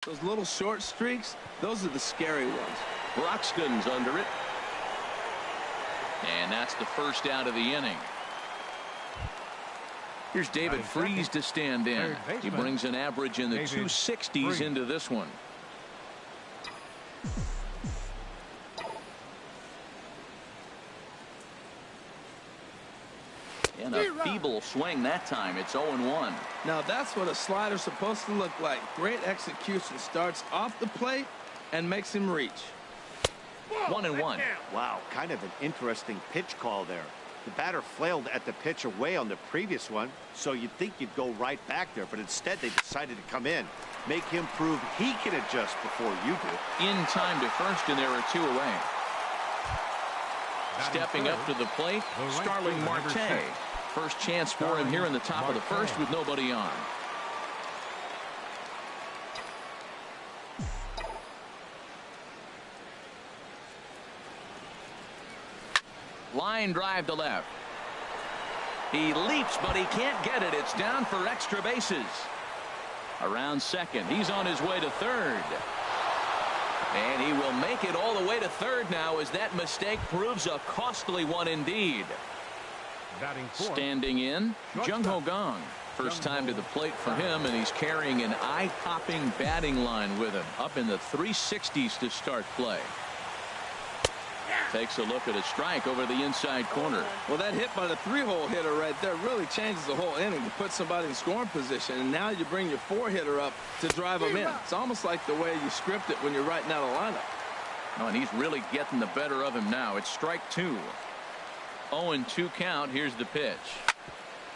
Those little short streaks, those are the scary ones. Broxton's under it. And that's the first out of the inning. Here's David Freese to stand in. He brings an average in the 260s into this one. And a feeble swing that time. It's 0-1. Now that's what a slider's supposed to look like. Great execution. Starts off the plate and makes him reach. 1-1. Wow, kind of an interesting pitch call there. The batter flailed at the pitch away on the previous one, so you'd think you'd go right back there, but instead they decided to come in. Make him prove he can adjust before you do. In time to first, and there are 2 away. Stepping up to the plate, Starling Marte. First chance for him here in the top of the first with nobody on. Line drive to left. He leaps, but he can't get it. It's down for extra bases. Around second. He's on his way to third. And he will make it all the way to third now as that mistake proves a costly one indeed. Standing in, Jung Ho Gong. First time to the plate for him, and he's carrying an eye-popping batting line with him. Up in the 360s to start play. Takes a look at a strike over the inside corner. Well, that hit by the 3-hole hitter right there really changes the whole inning. You put somebody in scoring position, and now you bring your 4-hitter up to drive them in. It's almost like the way you script it when you're writing out a lineup. Oh, and he's really getting the better of him now. It's strike 2. 0-2 count. Here's the pitch.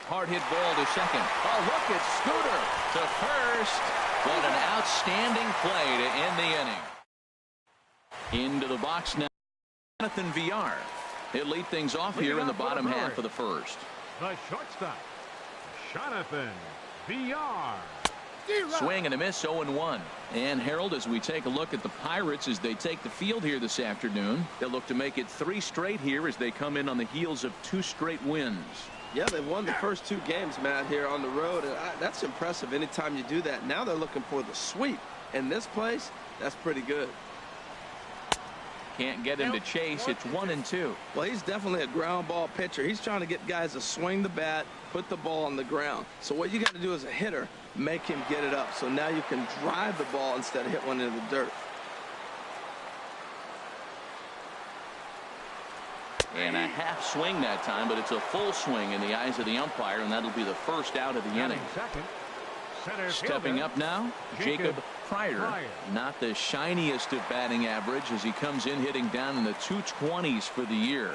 Hard hit ball to second. Oh, look at Scooter to first. What an outstanding play to end the inning. Into the box now. Jonathan Villar. He'll lead things off here in the bottom half of the first. The shortstop, Jonathan Villar. Swing and a miss, 0-1. And Harold, as we take a look at the Pirates as they take the field here this afternoon, they'll look to make it 3 straight here as they come in on the heels of 2 straight wins. Yeah, they've won the first 2 games, Matt, here on the road. And that's impressive anytime you do that. Now they're looking for the sweep. In this place, that's pretty good. Can't get him to chase. It's 1-2. Well, he's definitely a ground ball pitcher. He's trying to get guys to swing the bat, put the ball on the ground. So what you got to do as a hitter, make him get it up. So now you can drive the ball instead of hit one into the dirt. And a half swing that time, but it's a full swing in the eyes of the umpire, and that'll be the first out of the inning. Stepping up now, Jacob Pryor. Not the shiniest of batting average as he comes in hitting down in the 220s for the year.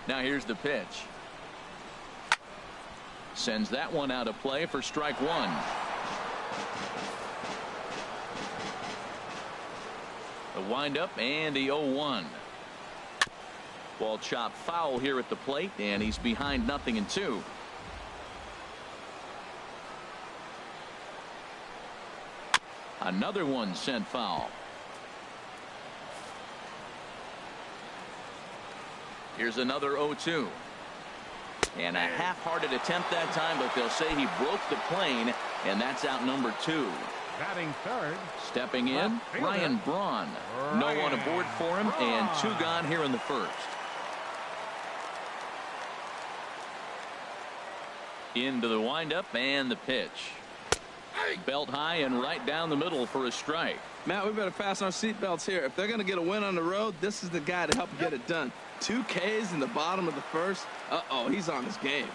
Now here's the pitch. Sends that one out of play for strike 1. The windup and the 0-1. Ball chopped foul here at the plate, and he's behind 0-2. Another one sent foul. Here's another 0-2. And a half-hearted attempt that time, but they'll say he broke the plane, and that's out number 2. Batting third. Stepping in, Ryan Braun. No one aboard for him, and 2 gone here in the first. Into the windup and the pitch. Belt high and right down the middle for a strike. Matt, we better fasten our seatbelts here. If they're going to get a win on the road, this is the guy to help get it done. 2 Ks in the bottom of the first. Uh-oh, he's on his game.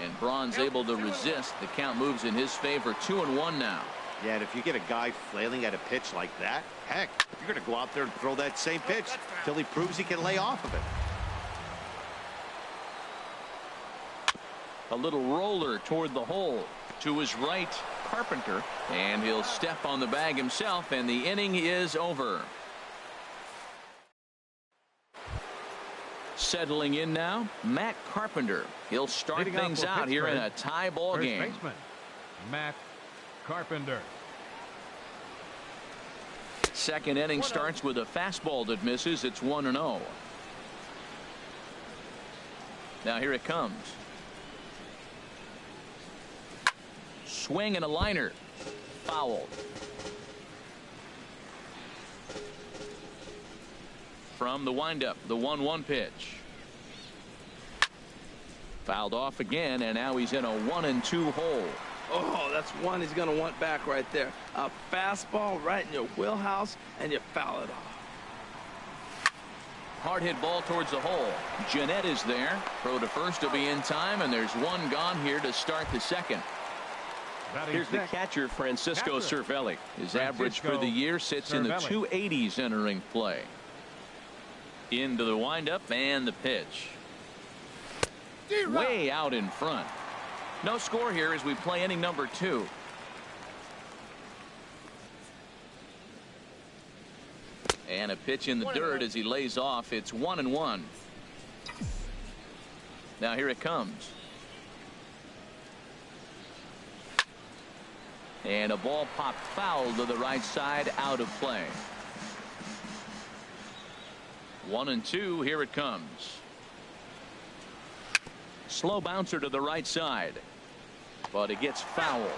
And Braun's able to resist. The count moves in his favor. 2-1 now. Yeah, and if you get a guy flailing at a pitch like that, heck, you're going to go out there and throw that same pitch till he proves he can lay off of it. A little roller toward the hole. To his right, Carpenter. And he'll step on the bag himself, and the inning is over. Settling in now, Matt Carpenter. He'll start things out here in a tie ball game. First baseman, Matt Carpenter. Second inning starts with a fastball that misses. It's 1-0. Now here it comes. Swing and a liner. Foul. From the windup, the 1-1 pitch. Fouled off again, and now he's in a 1-2 hole. Oh, that's one he's going to want back right there. A fastball right in your wheelhouse, and you foul it off. Hard hit ball towards the hole. Jeanette is there. Throw to first will be in time, and there's one gone here to start the second. Here's the catcher, Francisco Cervelli. His average for the year sits in the 280s entering play. Into the windup and the pitch. Way out in front. No score here as we play inning number 2. And a pitch in the dirt as he lays off. It's 1-1. Now here it comes. And a ball popped foul to the right side, out of play. 1-2. Here it comes. Slow bouncer to the right side, but it gets foul.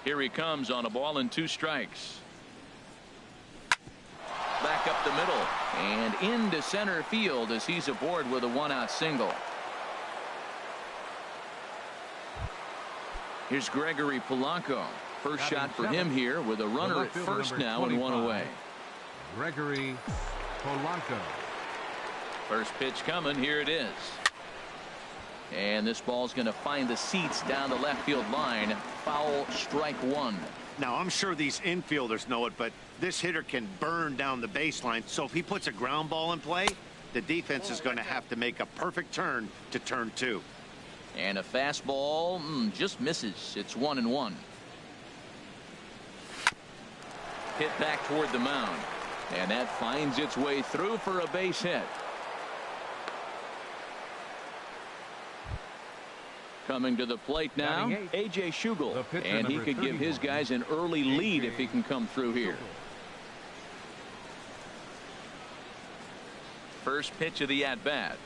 Here he comes on a ball and 2 strikes. Back up the middle and into center field as he's aboard with a 1-out single. Here's Gregory Polanco. First shot for him here with a runner at first now and 1 away. Gregory Polanco. First pitch coming. Here it is. And this ball's going to find the seats down the left field line. Foul, strike 1. Now, I'm sure these infielders know it, but this hitter can burn down the baseline. So if he puts a ground ball in play, the defense is going to have to make a perfect turn to turn 2. And a fastball just misses. It's 1-1. Hit back toward the mound. And that finds its way through for a base hit. Coming to the plate now, A.J. Schugel. And he could give his guys an early lead if he can come through here. First pitch of the at-bat.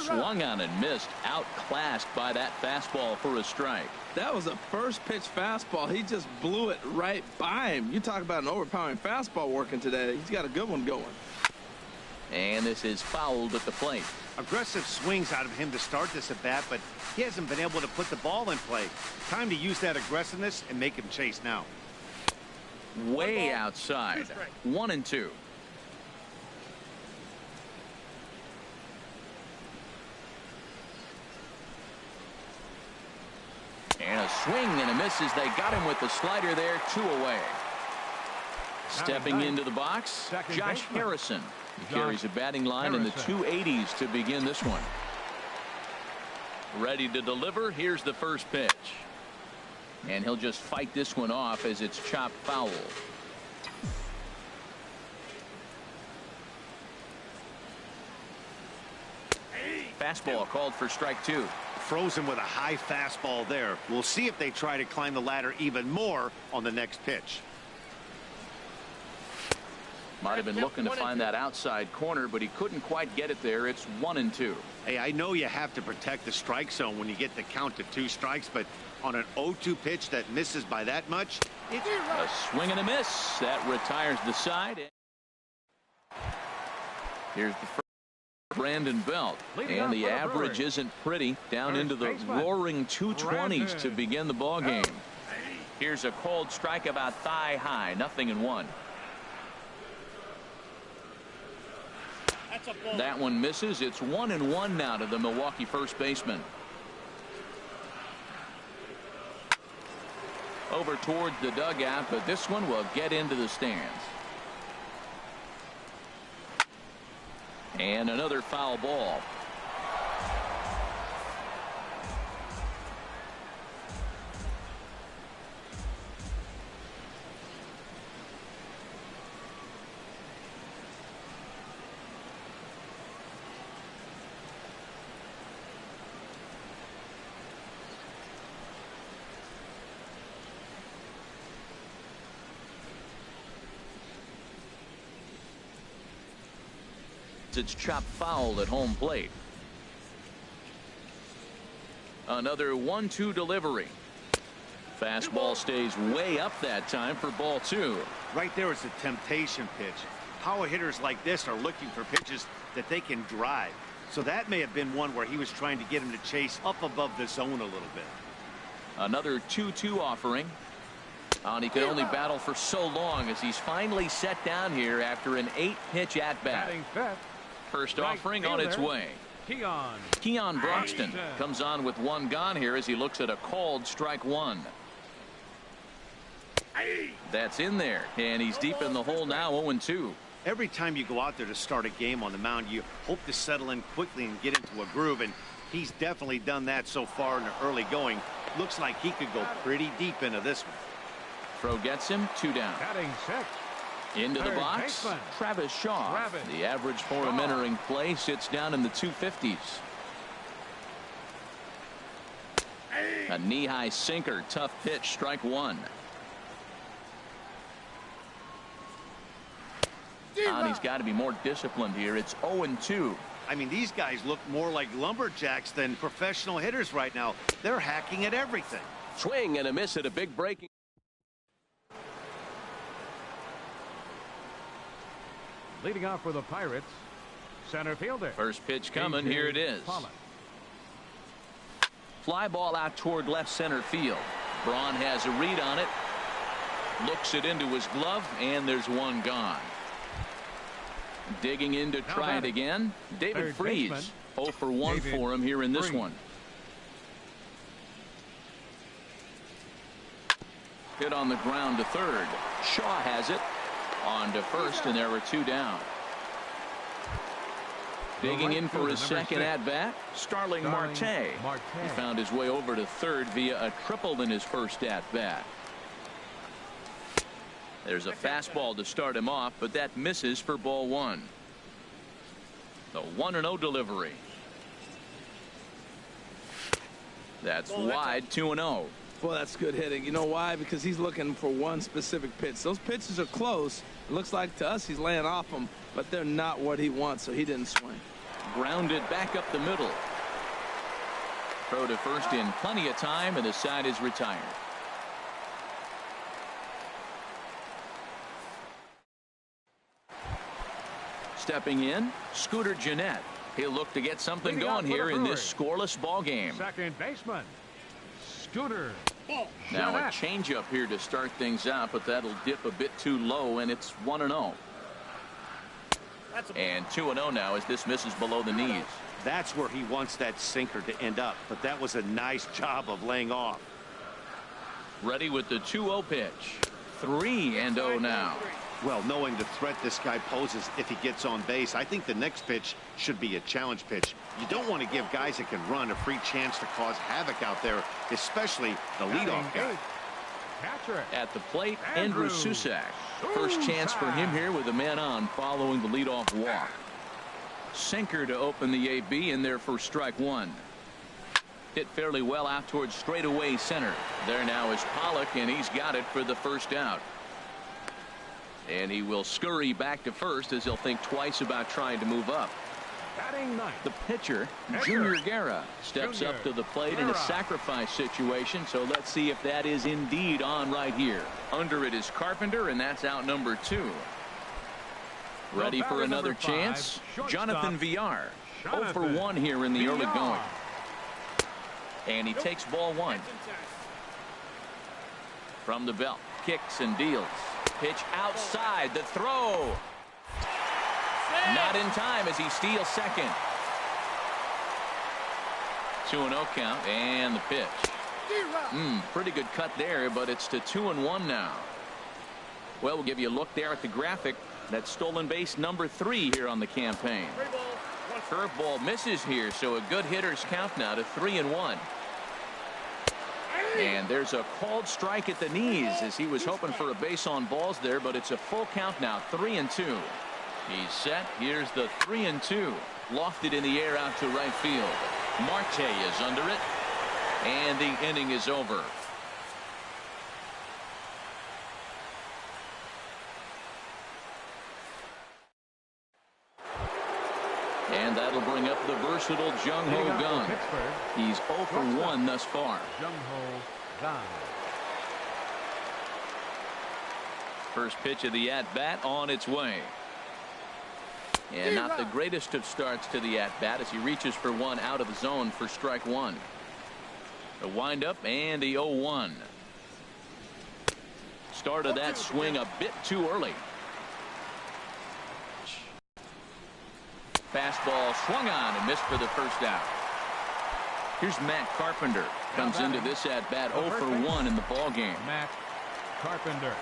Swung on and missed. Outclassed by that fastball for a strike. That was a first pitch fastball. He just blew it right by him. You talk about an overpowering fastball working today. He's got a good one going. And this is fouled at the plate. Aggressive swings out of him to start this at bat, but he hasn't been able to put the ball in play. Time to use that aggressiveness and make him chase now. Way outside. 1-2. And a swing and a miss as they got him with the slider there. 2 away. Stepping into the box, Josh Harrison. He carries a batting line in the 280s to begin this one. Ready to deliver. Here's the first pitch. And he'll just fight this one off as it's chopped foul. Fastball called for strike 2. Frozen with a high fastball there. We'll see if they try to climb the ladder even more on the next pitch. Might have been looking to find that outside corner, but he couldn't quite get it there. It's 1-2. Hey, I know you have to protect the strike zone when you get the count to 2 strikes, but on an 0-2 pitch that misses by that much, it's a swing and a miss. That retires the side. Here's the first. Brandon Belt, and the average isn't pretty, down into the roaring 220s to begin the ball game. Here's a cold strike about thigh high, 0-1. That one misses. It's 1-1 now to the Milwaukee first baseman. Over towards the dugout, but this one will get into the stands. And another foul ball. It's chopped foul at home plate. Another 1-2 delivery. Fastball stays way up that time for ball 2. Right there is a temptation pitch. Power hitters like this are looking for pitches that they can drive. So that may have been one where he was trying to get him to chase up above the zone a little bit. Another 2-2 offering. And he could only battle for so long as he's finally set down here after an 8-pitch at-bat. First offering on its way. Keon Broxton comes on with one gone here as he looks at a called strike one. That's in there, and he's deep in the hole now, 0-2. Every time you go out there to start a game on the mound, you hope to settle in quickly and get into a groove, and he's definitely done that so far in the early going. Looks like he could go pretty deep into this one. Throw gets him, 2 down. Into the box, Travis Shaw. The average for him entering play sits down in the 250s. A knee-high sinker, tough pitch, strike one. And he's got to be more disciplined here. It's 0-2. I mean, these guys look more like lumberjacks than professional hitters right now. They're hacking at everything. Swing and a miss at a big breaking. Leading off for the Pirates, center fielder. First pitch coming. Here it is. Fly ball out toward left center field. Braun has a read on it. Looks it into his glove, and there's one gone. Digging in to try it again. David Freese. 0 for 1 for him here in this one. Hit on the ground to third. Shaw has it. On to first, and there were 2 down. Digging in for his second at-bat, Starling Marte. He found his way over to third via a triple in his first at-bat. There's a fastball to start him off, but that misses for ball 1. The 1-0 delivery. That's wide, 2-0. Well, that's good hitting. You know why? Because he's looking for one specific pitch. Those pitches are close. It looks like to us he's laying off them, but they're not what he wants, so he didn't swing. Grounded back up the middle. Throw to first in plenty of time, and the side is retired. Stepping in, Scooter Gennett. He'll look to get something going here in this scoreless ball game. Second baseman, Scooter. Now a changeup here to start things out, but that'll dip a bit too low, and it's 1-0. And 2-0 now as this misses below the knees. That's where he wants that sinker to end up, but that was a nice job of laying off. Ready with the 2-0 pitch. 3-0 now. Well, knowing the threat this guy poses if he gets on base, I think the next pitch should be a challenge pitch. You don't want to give guys that can run a free chance to cause havoc out there, especially the leadoff guy. At the plate, Andrew Susac. First chance for him here with a man on following the leadoff walk. Sinker to open the AB in there for strike one. Hit fairly well out towards straightaway center. There now is Pollock, and he's got it for the first out. And he will scurry back to first as he'll think twice about trying to move up. The pitcher, Junior Guerra, steps up to the plate in a sacrifice situation, so let's see if that is indeed on right here. Under it is Carpenter, and that's out number 2. Ready for another chance? Jonathan VR. 0 for 1 here in the early going. And he takes ball 1. From the belt. Kicks and deals. Pitch outside. The throw. Not in time as he steals second. 2-0 count and the pitch. Pretty good cut there, but it's to 2-1 now. Well, we'll give you a look there at the graphic. That's stolen base number 3 here on the campaign. Curveball misses here, so a good hitter's count now to 3-1. And there's a called strike at the knees as he was hoping for a base on balls there, but it's a full count now, 3-2. He's set. Here's the 3-2. Lofted in the air out to right field. Marte is under it. And the inning is over. And that'll bring up the versatile Jung-Ho Gun. He's 0 for 1 thus far. Jung-Ho Gun. First pitch of the at-bat on its way. And not the greatest of starts to the at-bat as he reaches for one out of the zone for strike 1. The windup and the 0-1. Started that swing a bit too early. Fastball swung on and missed for the first out. Here's Matt Carpenter. Comes into this at bat 0 for 1 in the ball game. Matt Carpenter.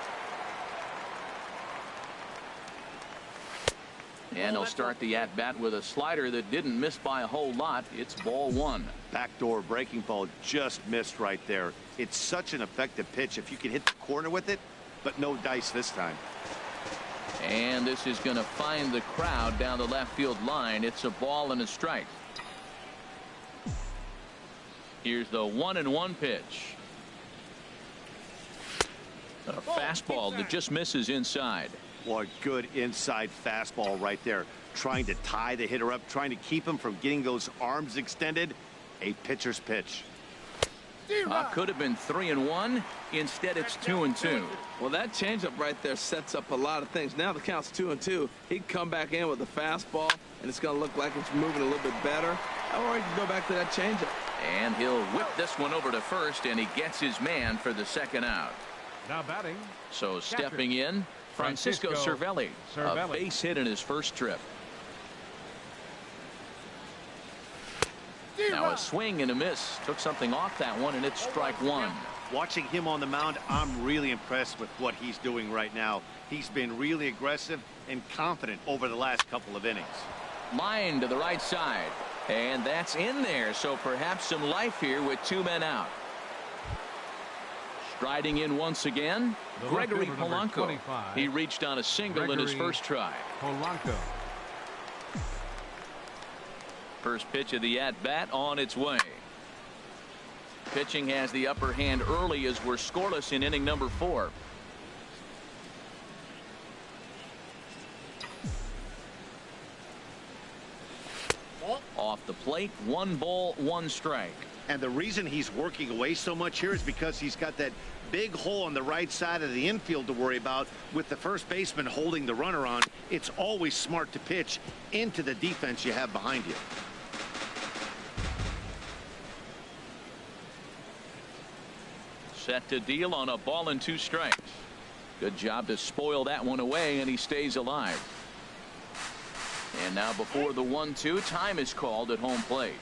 And he'll start the at bat with a slider that didn't miss by a whole lot. It's ball 1. Backdoor breaking ball just missed right there. It's such an effective pitch if you can hit the corner with it, but no dice this time. And this is going to find the crowd down the left field line. It's a ball and a strike. Here's the 1-1 pitch. A fastball that just misses inside. What good inside fastball right there. Trying to tie the hitter up, trying to keep him from getting those arms extended. A pitcher's pitch. Could have been 3-1. Instead, it's 2-2. Well, that changeup right there sets up a lot of things. Now the count's 2-2. He can come back in with a fastball, and it's going to look like it's moving a little bit better. Or he can go back to that changeup. And he'll whip this one over to first, and he gets his man for the second out. Now batting. So stepping in, Francisco Cervelli. A base hit in his first trip. Now a swing and a miss. Took something off that one, and it's strike 1. Watching him on the mound, I'm really impressed with what he's doing right now. He's been really aggressive and confident over the last couple of innings. Line to the right side. And that's in there, so perhaps some life here with 2 men out. Striding in once again, Gregory Polanco. He reached on a single in his first try. Polanco. First pitch of the at-bat on its way. Pitching has the upper hand early as we're scoreless in inning number 4. Off the plate, 1 ball, 1 strike. And the reason he's working away so much here is because he's got that big hole on the right side of the infield to worry about with the first baseman holding the runner on. It's always smart to pitch into the defense you have behind you. Set to deal on a ball and 2 strikes. Good job to spoil that one away, and he stays alive. And now before the 1-2, time is called at home plate.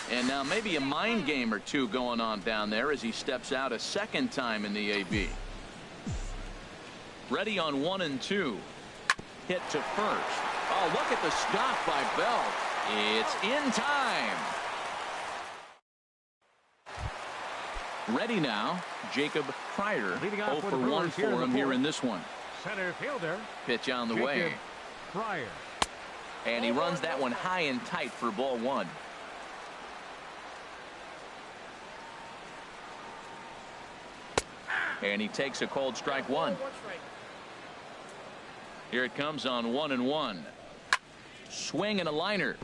And now maybe a mind game or two going on down there as he steps out a second time in the AB. Ready on 1 and 2. Hit to first. Oh, look at the stop by Bell. It's in time. Ready now, Jacob Pryor. 0 for 1 for him here in this one. Center fielder. Pitch on the way. Pryor. And he runs that one high and tight for ball 1. And he takes a cold strike 1. Here it comes on 1-1. Swing and a liner.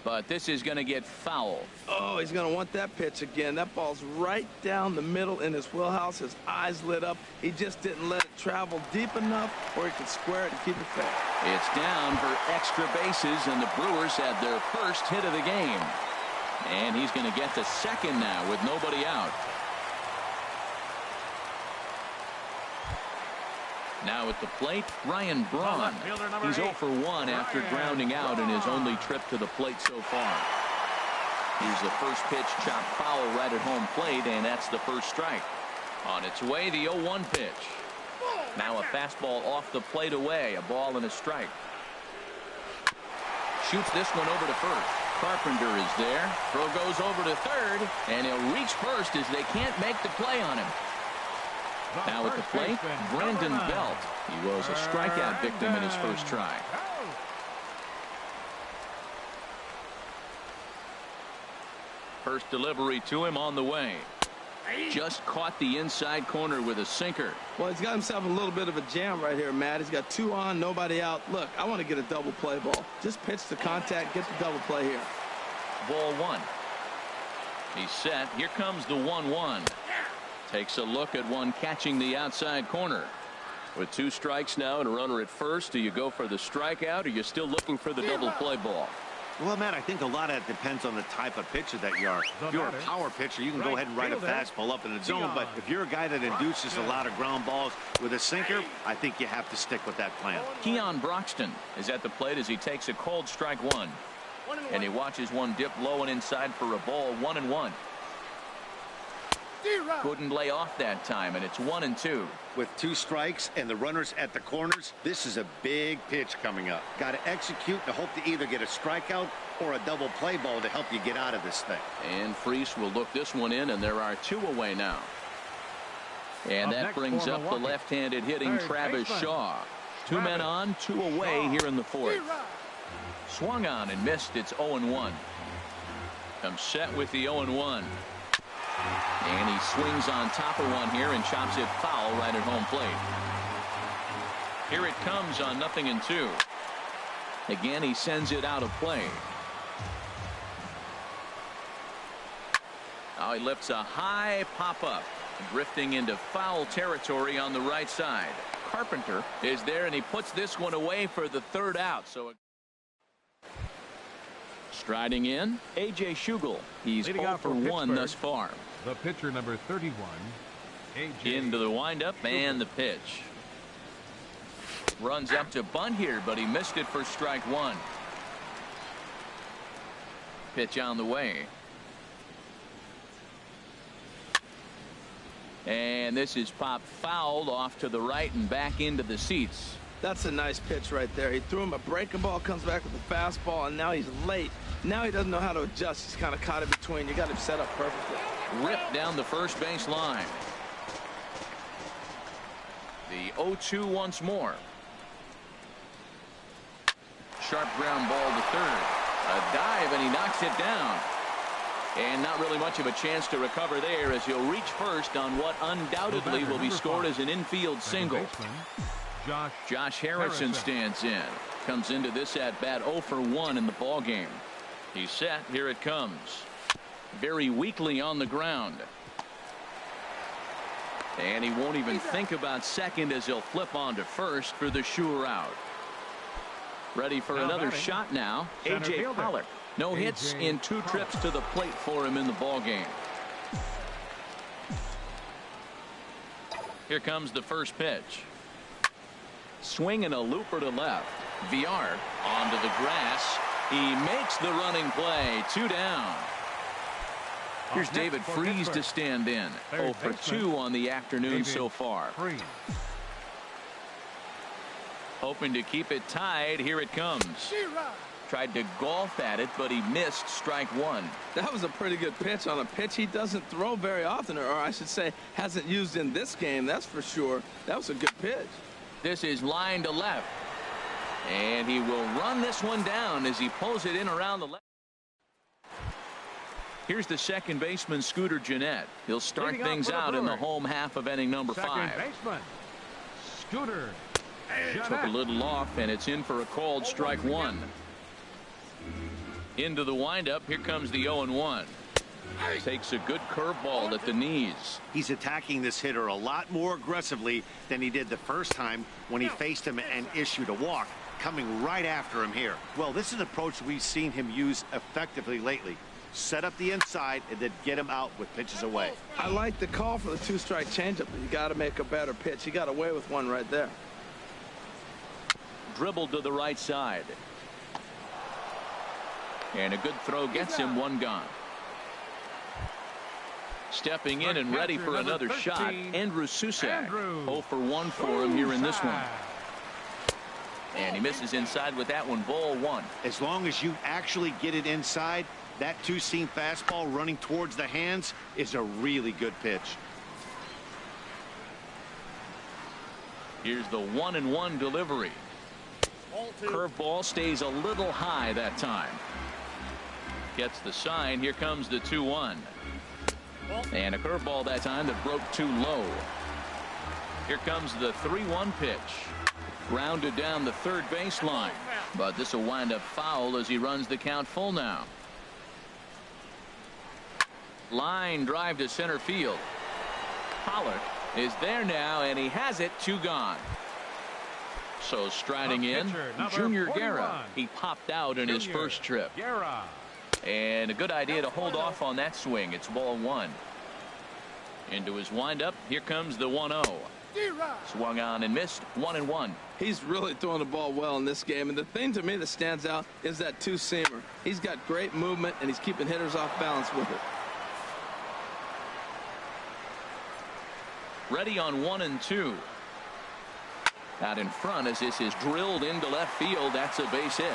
But this is going to get fouled. Oh, he's going to want that pitch again. That ball's right down the middle in his wheelhouse. His eyes lit up. He just didn't let it travel deep enough where he could square it and keep it fair. It's down for extra bases, and the Brewers had their first hit of the game. And he's going to get to second now with nobody out. Now at the plate, Ryan Braun. He's 0 for 1 after grounding out in his only trip to the plate so far. Here's the first pitch, chopped foul right at home plate, and that's the first strike. On its way, the 0-1 pitch. Now a fastball off the plate away, a ball and a strike. Shoots this one over to first. Carpenter is there. Throw goes over to third, and he'll reach first as they can't make the play on him. Now at the plate, Brandon Belt. He was a strikeout victim in his first try. First delivery to him on the way. Just caught the inside corner with a sinker. Well, he's got himself a little bit of a jam right here, Matt. He's got 2 on, nobody out. Look, I want to get a double play ball. Just pitch the contact, get the double play here. Ball 1. He's set. Here comes the 1-1. Takes a look at one catching the outside corner. With 2 strikes now and a runner at first, do you go for the strikeout or are you still looking for the double play ball? Well, Matt, I think a lot of it depends on the type of pitcher that you are. If you're a power pitcher, you can go ahead and ride a fastball up in the zone. But if you're a guy that induces a lot of ground balls with a sinker, I think you have to stick with that plan. Keon Broxton is at the plate as he takes a cold strike 1. And he watches one dip low and inside for a ball. 1-1. Couldn't lay off that time, and it's 1-2. With 2 strikes and the runners at the corners, this is a big pitch coming up. Got to execute and hope to either get a strikeout or a double play ball to help you get out of this thing. And Freese will look this one in, and there are 2 away now. And that brings up the left-handed hitting Travis Shaw. 2 men on, 2 away here in the 4th. Swung on and missed. It's 0-1. I'm set with the 0-1. And he swings on top of one here and chops it foul right at home plate. Here it comes on 0-2. Again, he sends it out of play. Now he lifts a high pop-up, drifting into foul territory on the right side. Carpenter is there, and he puts this one away for the 3rd out. So striding in, A.J. Schugel. He's 0 for 1 thus far. The pitcher, number 31, A.J. Into the windup and the pitch. Runs up to bunt here, but he missed it for strike 1. Pitch on the way. And this is popped fouled off to the right and back into the seats. That's a nice pitch right there. He threw him a breaking ball, comes back with a fastball, and now he's late. Now he doesn't know how to adjust. He's kind of caught in between. You got him set up perfectly. Ripped down the first base line. The 0-2 once more. Sharp ground ball to third. A dive, and he knocks it down. And not really much of a chance to recover there as he'll reach first on what undoubtedly will be scored as an infield single. Josh Harrison stands in. Comes into this at bat 0 for 1 in the ball game. He's set. Here it comes. Very weakly on the ground. And he won't even think about second as he'll flip on to first for the sure out. Ready for another shot now. A.J. Pollock. No hits in 2 trips to the plate for him in the ball game. Here comes the first pitch. Swing and a looper to left. VR onto the grass. He makes the running play. 2 down. Here's David Freese to stand in. 0 for 2 on the afternoon so far. Hoping to keep it tied. Here it comes. Tried to golf at it, but he missed strike 1. That was a pretty good pitch on a pitch he doesn't throw very often, or I should say hasn't used in this game. That's for sure. That was a good pitch. This is line to left. And he will run this one down as he pulls it in around the left. Here's the second baseman, Scooter Gennett. He'll start things out in the home half of inning number 5. Baseman, Scooter Took a little off, and it's in for a called strike 1. Into the windup. Here comes the 0-1. Takes a good curveball at the knees. He's attacking this hitter a lot more aggressively than he did the first time when he faced him and issued a walk, coming right after him here. Well, this is an approach we've seen him use effectively lately. Set up the inside and then get him out with pitches away. I like the call for the two-strike changeup, but you got to make a better pitch. He got away with one right there. Dribbled to the right side. And a good throw gets him one gone. Stepping in and ready for another shot, Andrew Susak. 0 for 1 for him here in this one. And he misses inside with that one. Ball 1. As long as you actually get it inside, that two-seam fastball running towards the hands is a really good pitch. Here's the 1-1 delivery. Curveball stays a little high that time. Gets the sign. Here comes the 2-1. And a curveball that time that broke too low. Here comes the 3-1 pitch. Grounded down the third baseline. But this will wind up foul as he runs the count full now. Line drive to center field. Pollard is there now, and he has it. 2 gone. So striding in, Junior Guerra. He popped out in his first trip. And a good idea to hold off on that swing. It's ball 1. Into his windup. Here comes the 1-0. Swung on and missed. 1-1. He's really throwing the ball well in this game. And the thing to me that stands out is that two-seamer. He's got great movement, and he's keeping hitters off balance with it. Ready on 1-2. Out in front as this is drilled into left field. That's a base hit.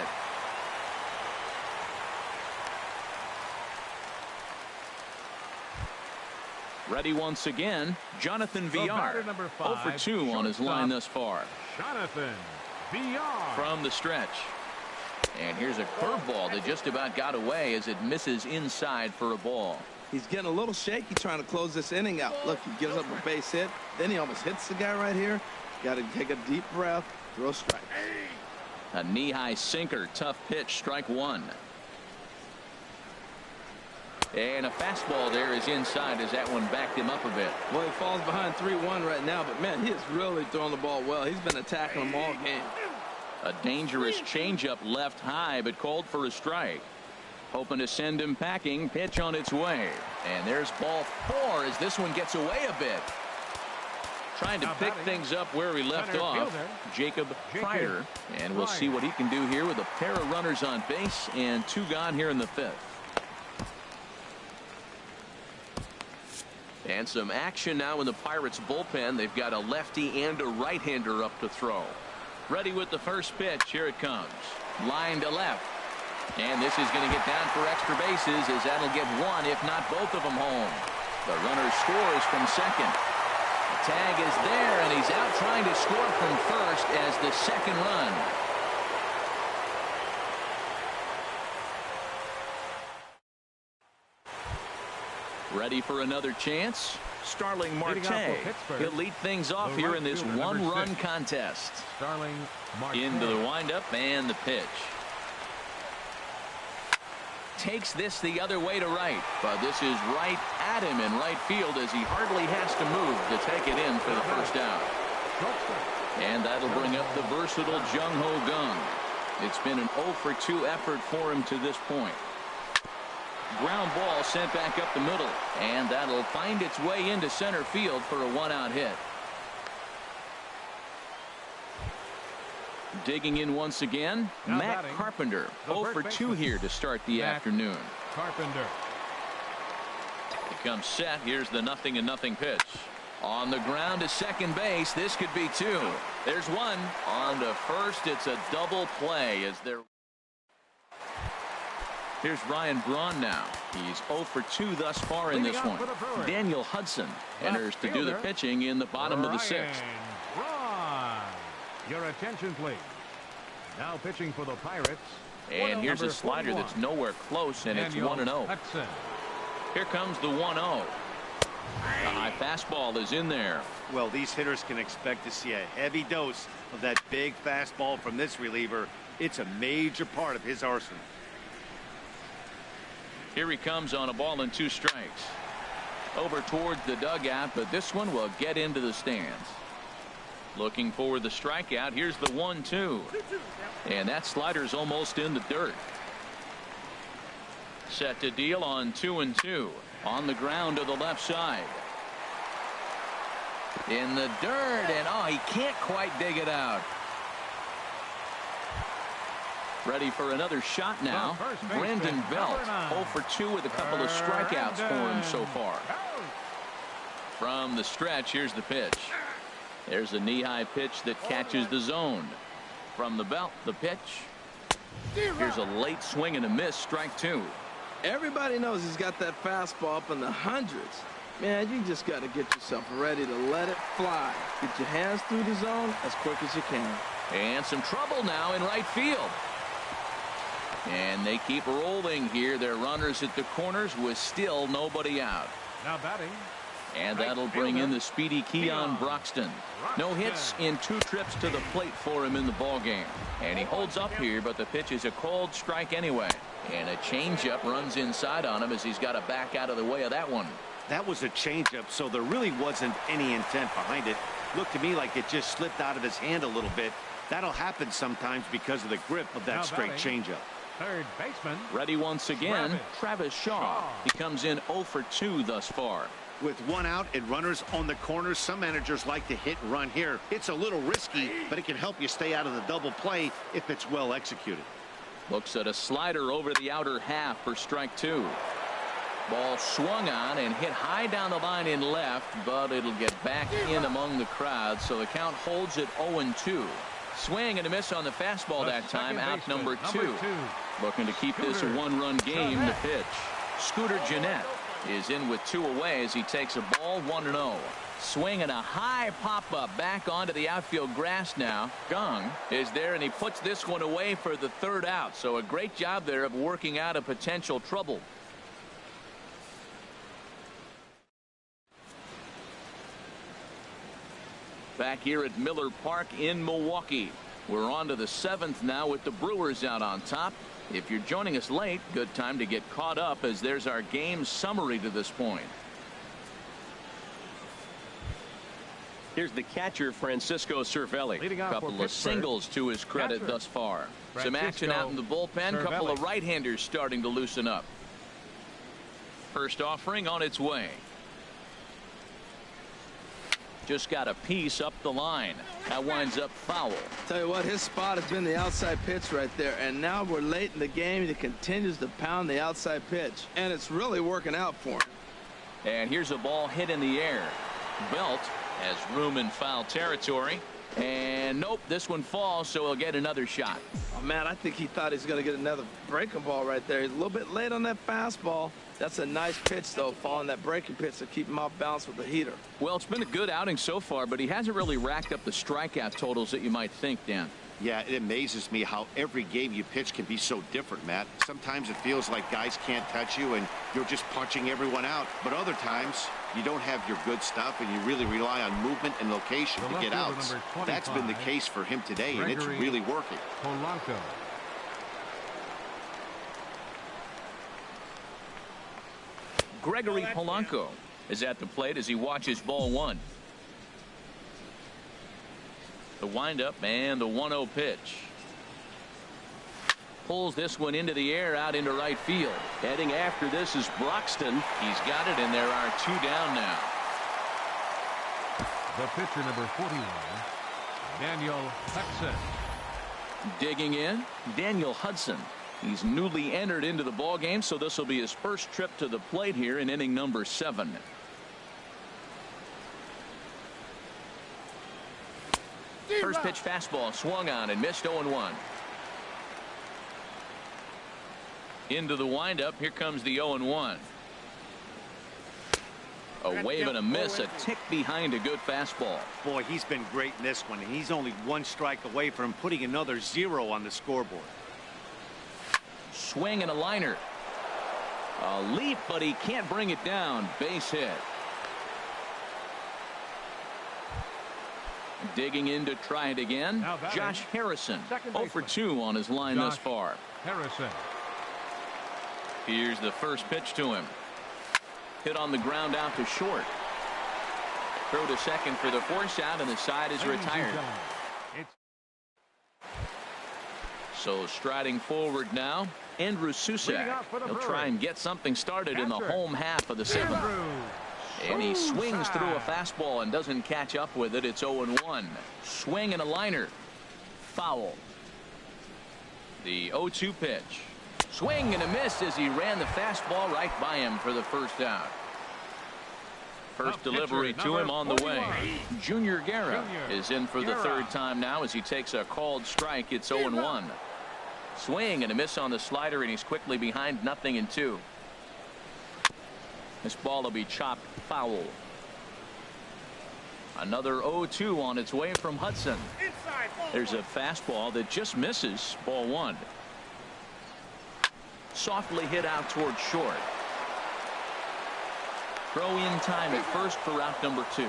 Ready once again, Jonathan Villar. 0 for 2 on his line thus far. Jonathan Villar. From the stretch. And here's a curveball that just about got away as it misses inside for a ball. He's getting a little shaky trying to close this inning out. Look, he gives up a base hit. Then he almost hits the guy right here. Got to take a deep breath. Throw strike. A knee-high sinker. Tough pitch. Strike 1. And a fastball there is inside as that one backed him up a bit. Well, he falls behind 3-1 right now, but man, he is really throwing the ball well. He's been attacking them all game. A dangerous changeup left high, but called for a strike. Hoping to send him packing. Pitch on its way. And there's ball 4 as this one gets away a bit. Trying to pick things up where he left off. Jacob Pryor. And we'll see what he can do here with a pair of runners on base and 2 gone here in the 5th. And some action now in the Pirates bullpen. They've got a lefty and a right-hander up to throw. Ready with the first pitch. Here it comes. Line to left. And this is going to get down for extra bases as that'll get 1, if not both of them home. The runner scores from second. The tag is there, and he's out trying to score from first as the second run. Ready for another chance? Starling Marte. He'll lead things off here in this 1-run contest. Starling Marte. Into the windup and the pitch. Takes this the other way to right, but this is right at him in right field as he hardly has to move to take it in for the first out. And that'll bring up the versatile Jung Ho Gung. It's been an 0 for 2 effort for him to this point. Ground ball sent back up the middle, and that'll find its way into center field for a 1-out hit. Digging in once again, Matt Carpenter. 0 for 2 here to start the afternoon. Carpenter. He comes set. Here's the 0-0 pitch. On the ground to second base. This could be 2. There's 1. On to first. It's a double play as they're. Here's Ryan Braun now. He's 0 for 2 thus far in this one. Daniel Hudson enters to do the pitching in the bottom of the 6th. Braun. Your attention, please. Now pitching for the Pirates. And here's a slider that's nowhere close, and it's 1-0. Here comes the 1-0. The high fastball is in there. Well, these hitters can expect to see a heavy dose of that big fastball from this reliever. It's a major part of his arsenal. Here he comes on a ball and 2 strikes. Over towards the dugout, but this one will get into the stands. Looking for the strikeout. Here's the 1-2. And that slider's almost in the dirt. Set to deal on 2-2. On the ground to the left side. In the dirt, and oh, he can't quite dig it out. Ready for another shot now. Brandon Belt, 0 for 2 with a couple of strikeouts for him so far. From the stretch, here's the pitch. There's a knee-high pitch that catches the zone. From the belt, the pitch. Here's a late swing and a miss, strike 2. Everybody knows he's got that fastball up in the hundreds. Man, you just got to get yourself ready to let it fly. Get your hands through the zone as quick as you can. And some trouble now in right field. And they keep rolling here. Their runners at the corners with still nobody out. Now batting. And that'll bring in the speedy Keon Broxton. No hits in 2 trips to the plate for him in the ballgame. And he holds up here, but the pitch is a cold strike anyway. And a changeup runs inside on him as he's got to back out of the way of that one. That was a changeup, so there really wasn't any intent behind it. Looked to me like it just slipped out of his hand a little bit. That'll happen sometimes because of the grip of that straight changeup. Third baseman. Ready once again, Travis Shaw. He comes in 0 for 2 thus far. With 1 out and runners on the corners, some managers like to hit and run here. It's a little risky, but it can help you stay out of the double play if it's well executed. Looks at a slider over the outer half for strike 2. Ball swung on and hit high down the line in left, but it'll get back in among the crowd, so the count holds at 0-2. Swing and a miss on the fastball that time, out number 2. Looking to keep this a 1-run game. The pitch. Scooter Gennett is in with 2 away as he takes a ball 1-0. Swing and a high pop-up back onto the outfield grass now. Gong is there, and he puts this one away for the 3rd out. So a great job there of working out a potential trouble. Back here at Miller Park in Milwaukee. We're on to the 7th now with the Brewers out on top. If you're joining us late, good time to get caught up as there's our game summary to this point. Here's the catcher, Francisco Cervelli. Leading off couple for of singles to his credit thus far. Some action out in the bullpen. Couple of right-handers starting to loosen up. First offering on its way. Just got a piece up the line. That winds up foul. Tell you what, his spot has been the outside pitch right there, and now we're late in the game and he continues to pound the outside pitch, and it's really working out for him. And here's a ball hit in the air. Belt has room in foul territory, and nope, this one falls, so he'll get another shot. Oh man, I think he thought he was going to get another breaking ball right there. He's a little bit late on that fastball. That's a nice pitch, though, following that breaking pitch to keep him off balance with the heater. Well, it's been a good outing so far, but he hasn't really racked up the strikeout totals that you might think, Dan. Yeah, it amazes me how every game you pitch can be so different, Matt. Sometimes it feels like guys can't touch you and you're just punching everyone out. But other times you don't have your good stuff and you really rely on movement and location to get outs. That's been the case for him today, and it's really working. Polanco. Gregory Polanco is at the plate as he watches ball 1. The windup and the 1-0 pitch. Pulls this one into the air out into right field. Heading after this is Broxton. He's got it, and there are 2 down now. The pitcher, number 41, Daniel Hudson. Digging in, Daniel Hudson. He's newly entered into the ballgame, so this will be his first trip to the plate here in inning number 7. First pitch fastball swung on and missed 0-1. Into the windup. Here comes the 0-1. A wave and a miss, a tick behind a good fastball. Boy, he's been great in this one, and he's only 1 strike away from putting another 0 on the scoreboard. Swing and a liner. A leap, but he can't bring it down. Base hit. Digging in to try it again. Josh Harrison, 0 for 2 on his line thus far. Harrison. Here's the first pitch to him. Hit on the ground out to short. Throw to second for the force out, and the side is retired. So striding forward now, Andrew Susak. He'll try and get something started in the home half of the seventh. And he swings through a fastball and doesn't catch up with it. It's 0-1. Swing and a liner. Foul. The 0-2 pitch. Swing and a miss as he ran the fastball right by him for the first out. First delivery to him on the way. Junior Guerra is in for the third time now as he takes a called strike. It's 0-1. Swing and a miss on the slider, and he's quickly behind 0-2. This ball will be chopped foul. Another 0-2 on its way from Hudson. There's a fastball that just misses. Ball one. Softly hit out towards short. Throw in time at first for out number 2.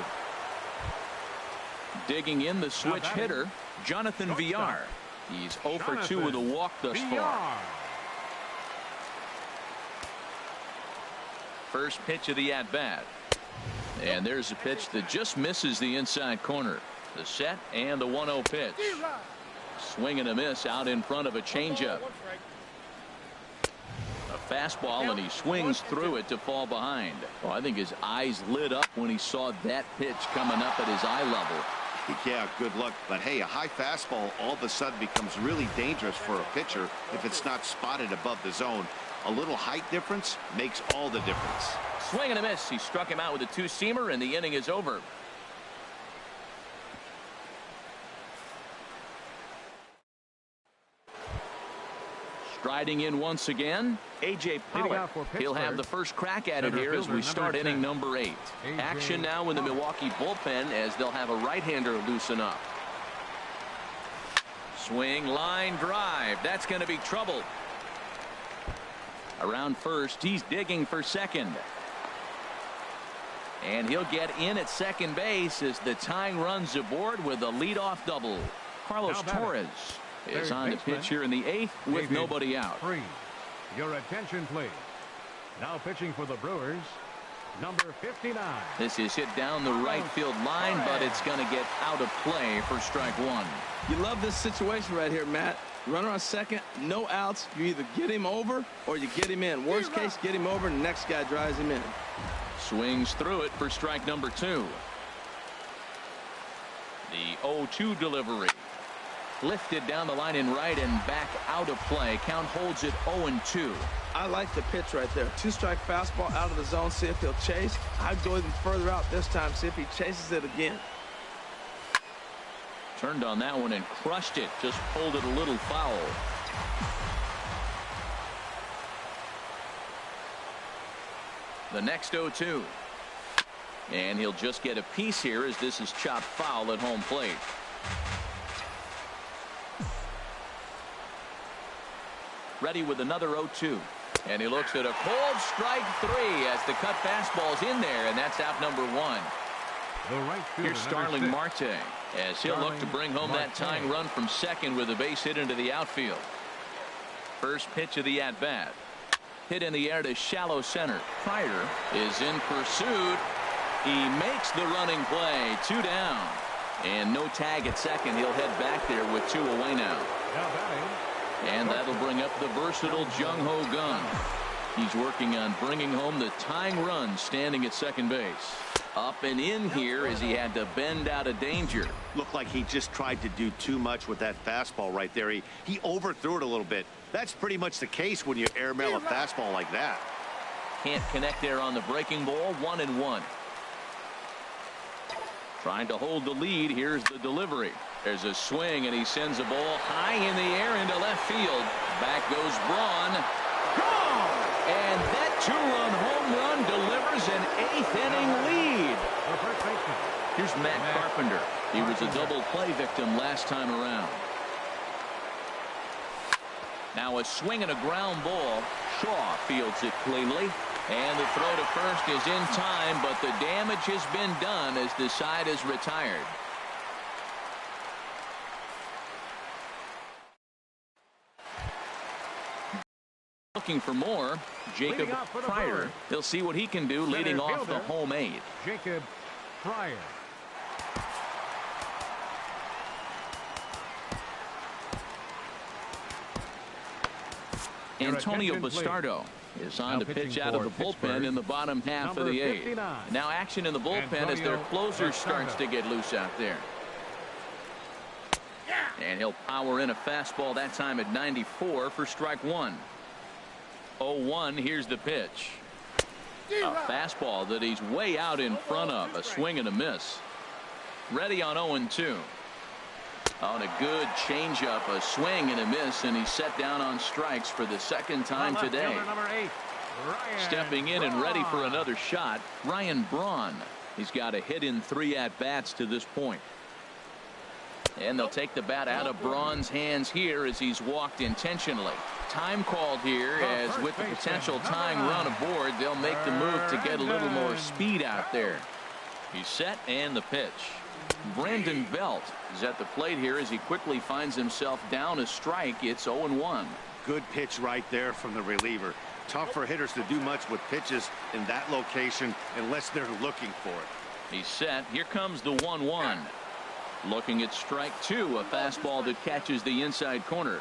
Digging in the switch hitter, Jonathan Villar. He's 0 for 2 with a walk thus far. First pitch of the at-bat. And there's a pitch that just misses the inside corner. The set and the 1-0 pitch. Swing and a miss out in front of a changeup. A fastball, and he swings through it to fall behind. Well, I think his eyes lit up when he saw that pitch coming up at his eye level. Yeah, good luck. But hey, a high fastball all of a sudden becomes really dangerous for a pitcher if it's not spotted above the zone. A little height difference makes all the difference. Swing and a miss. He struck him out with a two-seamer, and the inning is over. Striding in once again, A.J. Pollock. He'll have the first crack at it here as we start inning number 8. Action now in the Milwaukee bullpen as they'll have a right-hander loosen up. Swing, line drive. That's going to be trouble. Around first, he's digging for second. And he'll get in at second base as the tying runs aboard with a leadoff double. Carlos Torres is on the pitch here in the 8th with nobody out. Your attention, please. Now pitching for the Brewers, number 59. This is hit down the right field line, but it's going to get out of play for strike one. You love this situation right here, Matt. Runner on second, no outs. You either get him over or you get him in. Worst case, get him over, and the next guy drives him in. Swings through it for strike number 2. The 0-2 delivery. Lifted down the line in right and back out of play. Count holds it 0-2. I like the pitch right there. 2-strike fastball out of the zone. See if he'll chase. I'd go even further out this time. See if he chases it again. Turned on that one and crushed it. Just pulled it a little foul. The next 0-2. And he'll just get a piece here as this is chopped foul at home plate. Ready with another 0-2. And he looks at a cold strike 3 as the cut fastball's in there, and that's out number 1. Here's Starling Marte as he'll look to bring home that tying run from second with a base hit into the outfield. First pitch of the at-bat. Hit in the air to shallow center. Pryor is in pursuit. He makes the running play. 2 down. And no tag at second. He'll head back there with 2 away now. And that'll bring up the versatile Jung Ho Gun. He's working on bringing home the tying run standing at second base. Up and in here as he had to bend out of danger. Looked like he just tried to do too much with that fastball right there. He overthrew it a little bit. That's pretty much the case when you airmail a fastball like that. Can't connect there on the breaking ball. 1-1. Trying to hold the lead. Here's the delivery. There's a swing, and he sends a ball high in the air into left field. Back goes Braun. Gone! And that 2-run home run delivers an 8th-inning lead. Here's Matt Carpenter. He was a double play victim last time around. Now a swing and a ground ball. Shaw fields it cleanly. And the throw to first is in time, but the damage has been done as the side is retired. looking for more. Jacob Pryor. He'll see what he can do leading off the home 8. Jacob Pryor. Antonio Bastardo is on to pitch out of the bullpen in the bottom half of the 8th. Now action in the bullpen as their closer starts to get loose out there. And he'll power in a fastball that time at 94 for strike 1. 0-1. Here's the pitch. A fastball that he's way out in front of. A swing and a miss. Ready on 0-2. On a good changeup, a swing and a miss, and he's set down on strikes for the second time today. Stepping in and ready for another shot, Ryan Braun. He's got a hit in 3 at-bats to this point. And they'll take the bat out of Braun's hands here as he's walked intentionally. Time called here, as with the potential tying run aboard, they'll make the move to get a little more speed out there. He's set, and the pitch. Brandon Belt is at the plate here as he quickly finds himself down a strike. It's 0-1. Good pitch right there from the reliever. Tough for hitters to do much with pitches in that location unless they're looking for it. He's set. Here comes the 1-1. Looking at strike 2, a fastball that catches the inside corner.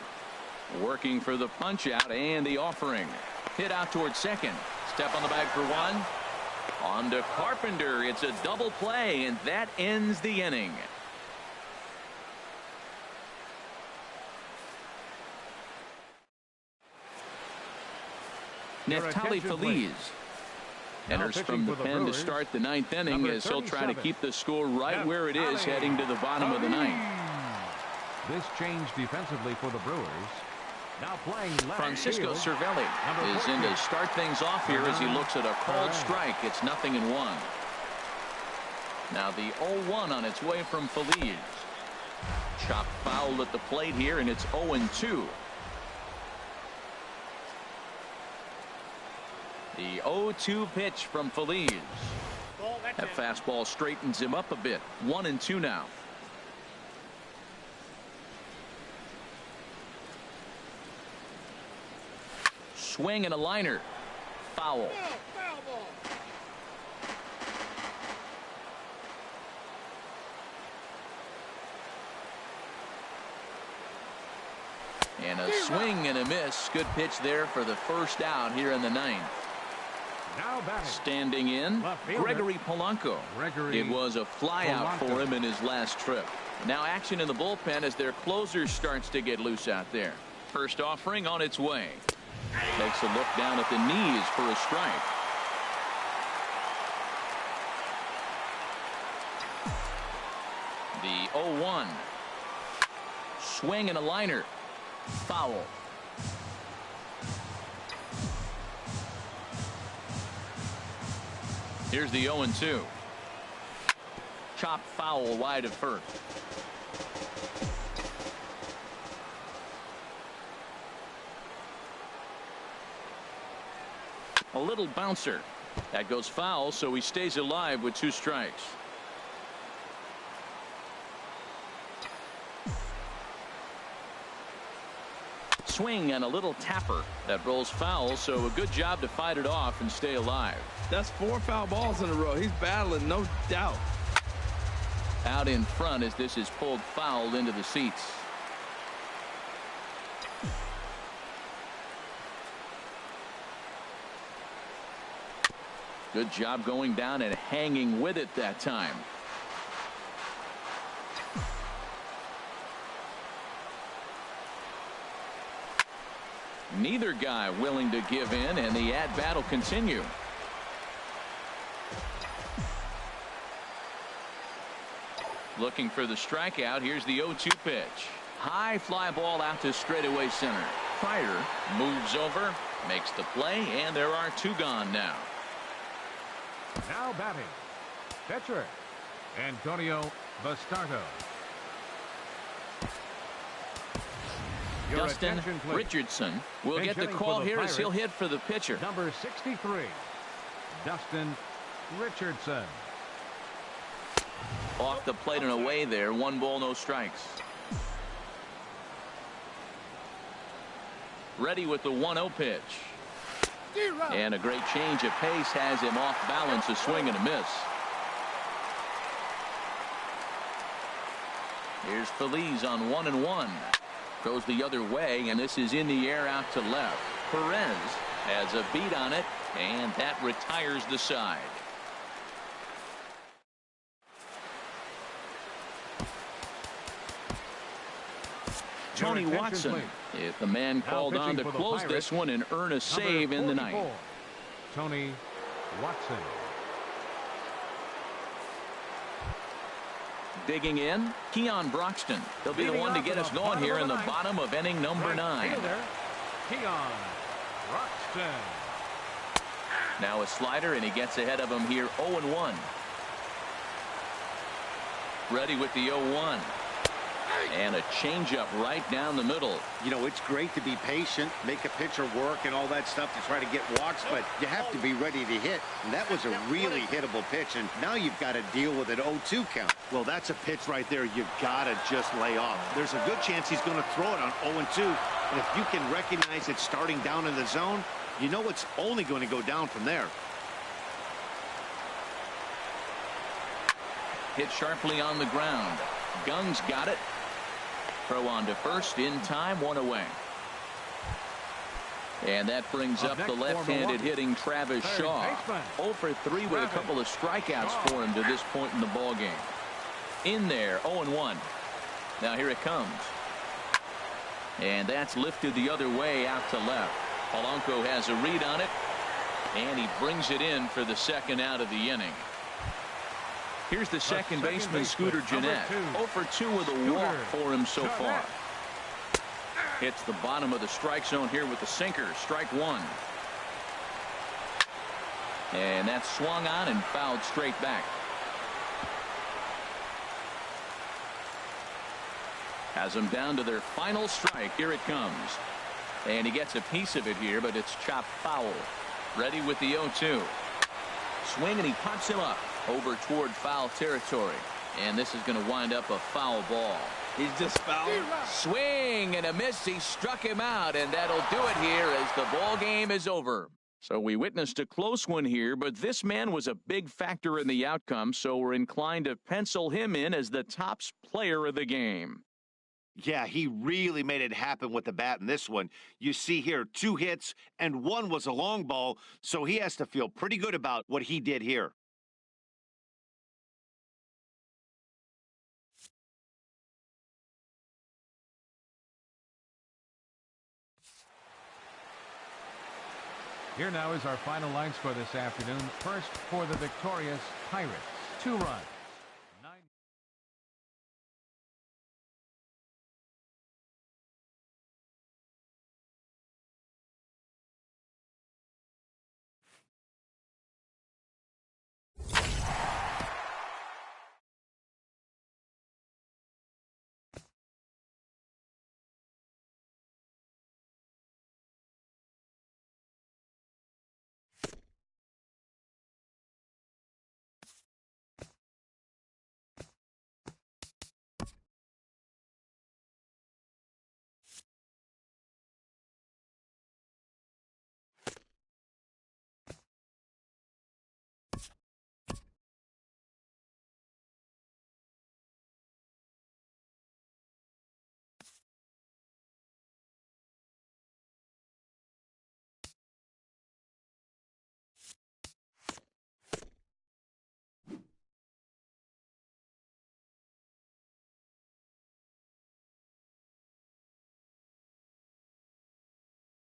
Working for the punch out and the offering. Hit out towards second. Step on the bag for 1. On to Carpenter. It's a double play, and that ends the inning. Neftali Feliz enters from the pen to start the 9th inning as he'll try to keep the score right where it is heading to the bottom of the 9th. This change defensively for the Brewers. Now playing Francisco Cervelli is in to start things off here as he looks at a called strike. It's 0-1. Now the 0-1 on its way from Feliz. Chopped foul at the plate here, and it's 0-2. The 0-2 pitch from Feliz. That fastball straightens him up a bit. 1-2 now. Swing and a liner. Foul. And a swing and a miss. Good pitch there for the first out here in the 9th. Standing in, Gregory Polanco. It was a flyout for him in his last trip. Now action in the bullpen as their closer starts to get loose out there. First offering on its way. Takes a look down at the knees for a strike. The 0-1. Swing and a liner. Foul. Here's the 0-2. Chop foul wide of first. A little bouncer. That goes foul, so he stays alive with 2 strikes. Swing and a little tapper. That rolls foul, so a good job to fight it off and stay alive. That's 4 foul balls in a row. He's battling, no doubt. Out in front as this is pulled foul into the seats. Good job going down and hanging with it that time. Neither guy willing to give in, and the at-bat will continue. Looking for the strikeout. Here's the 0-2 pitch. High fly ball out to straightaway center. Pryor moves over, makes the play, and there are 2 gone now. Now batting, pitcher Antonio Bastardo. Dustin Richardson will get the call here as he'll hit for the pitcher. Number 63, Dustin Richardson. Off the plate and away there. 1 ball, no strikes. Ready with the 1-0 pitch. And a great change of pace has him off balance, a swing and a miss. Here's Feliz on 1-1. Goes the other way, and this is in the air out to left. Perez has a beat on it, and that retires the side. Tony Watson is the man called on to close this one and earn a save in the ninth. Tony Watson. Digging in, Keon Broxton. He'll be the one to get us going here in the bottom of inning number 9. Keon Broxton. Now a slider, and he gets ahead of him here 0-1. Ready with the 0-1. And a changeup right down the middle. You know, it's great to be patient, make a pitcher work and all that stuff to try to get walks, but you have to be ready to hit. And that was a really hittable pitch, and now you've got to deal with an 0-2 count. Well, that's a pitch right there you got to just lay off. There's a good chance he's going to throw it on 0-2, and if you can recognize it starting down in the zone, you know it's only going to go down from there. Hit sharply on the ground. Gung's got it. Throw on to first in time, 1 away. And that brings up the left-handed hitting Travis Shaw. 0 for 3 with a couple of strikeouts for him to this point in the ball game. In there, 0-1. Now here it comes. And that's lifted the other way out to left. Polanco has a read on it, and he brings it in for the second out of the inning. Here's the second baseman, Scooter Gennett. 0 for 2 with a walk for him so far. Hits the bottom of the strike zone here with the sinker. Strike 1. And that's swung on and fouled straight back. Has them down to their final strike. Here it comes. And he gets a piece of it here, but it's chopped foul. Ready with the 0-2. Swing, and he pops him up over toward foul territory. And this is going to wind up a foul ball. He's just fouled. Swing and a miss. He struck him out, and that'll do it here as the ball game is over. So we witnessed a close one here, but this man was a big factor in the outcome, so we're inclined to pencil him in as the top player of the game. Yeah, he really made it happen with the bat in this one. You see here 2 hits, and 1 was a long ball, so he has to feel pretty good about what he did here. Here now is our final line score this afternoon. First for the victorious Pirates. 2 runs.